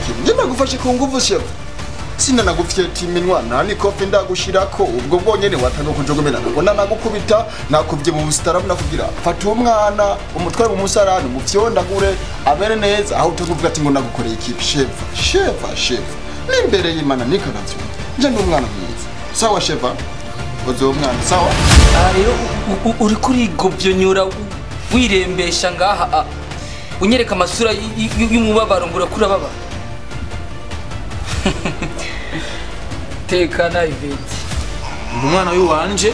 kimwe njye nagufashe ku nguvu chef sina nagufyeta iminwa nani kofi ndagushirako ubwo bwonyene watanga kujogomena ngo nanagukubita nakubye mu bustaramu nakubwira fata umwana umutware mu musarani mu vyondagure abere neza aho utakuvuga ati ngo nagukoreye ikipe chef nimbere y'Imana nikaravyo nje ndumwana mwiza sawa chef ozo umwana sawa rero uri kuri gobyonyura wirembesha ngaha unyereka amasura y'umubabaro ngura kuri ababa tekana ivete umwana w'iwanje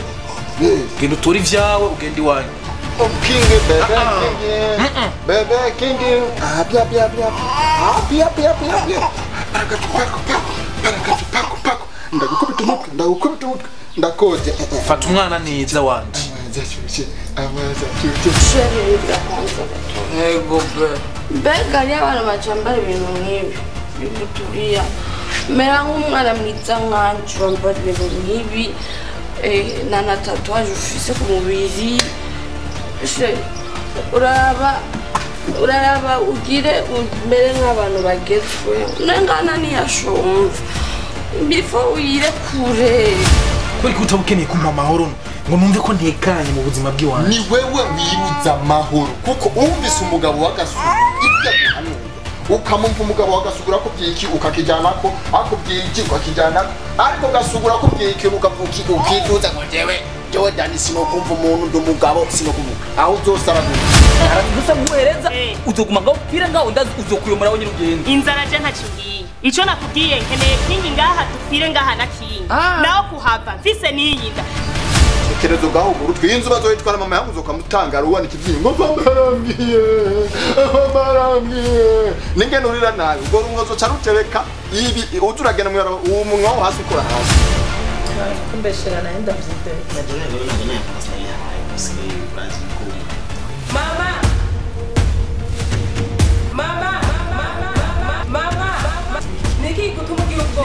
genda utura ivyawe ugenda iwanyu kingi bebe kingi bia parakatupako ndagukubita umutwe ndakoze fata umwana neza wanje ego mbega ari abantu bacambara ibintu nk'ibi biguturia mera nk'umwana mwiza nkanje wambara ibintu nk'ibi na tatuwaje ufise ku mubiri uraraba ugire mbere nk'abantu bagezwe nengana ntiyashumva bifo uyire kure kuri kutabukeneye kumpa amahoro ngo numve ko ntekanye mu buzima bw'iwanjye ni wewe wibuza amahoro kuko umvise umugabo wagasura ibyo bihanura ukamumva umugabo wagasugura ko byiki ukakijyanako akubyiki ukakijyanako ariko gasugura ko byiki ukavuki ukiduza ngo jewe Jordan sinokumva umuntu ndumugabo sinokumva aho uzosara gusa guhereza uzoguma ngaho pira ngaho ndazi uzokuyomora wenyine ugenda inzara je ntacigiye ico nakubwiye nkeneye kingi ngaha dupfire ngaha na kingi naho kuhava mfise niyinda kerezo gaho guru twinzu bazoyitwara mama yangu uzokamutanga ruwana ikivyingo barangiye ninge nurira nayo ubwo rumwozo carutebeka ibi uzuragena mu yaro umunwa wo hasi ukora hasi kumbeshera na enda mzite mama niki kutumugira ubwo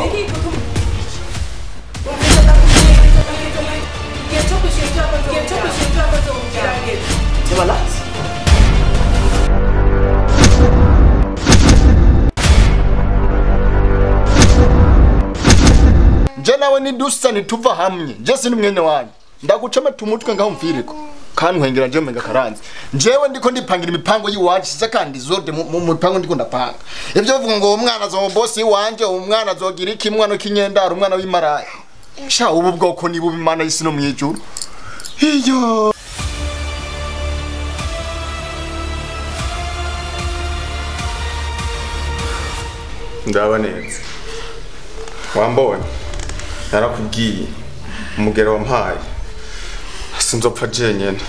je nawe ni dusa nituva hamwe je sini mwene wanyu ndagucome tumutwe ngaho mfiriko kandi nkengera je menga karanze jewe ndiko ndipangira imipango yiwanje siza kandi zode mu mipango ndiko ndapanga ivyo bivuga ngo umwana zo boss yiwanje umwana zogira iki mwana kinyendara umwana w'imaraye sha ubu bwoko ni bubi mana y'isi no mwijuru iyo ndaba neza wambonye narakubwiye umugero wampaye sinzopfa jenyene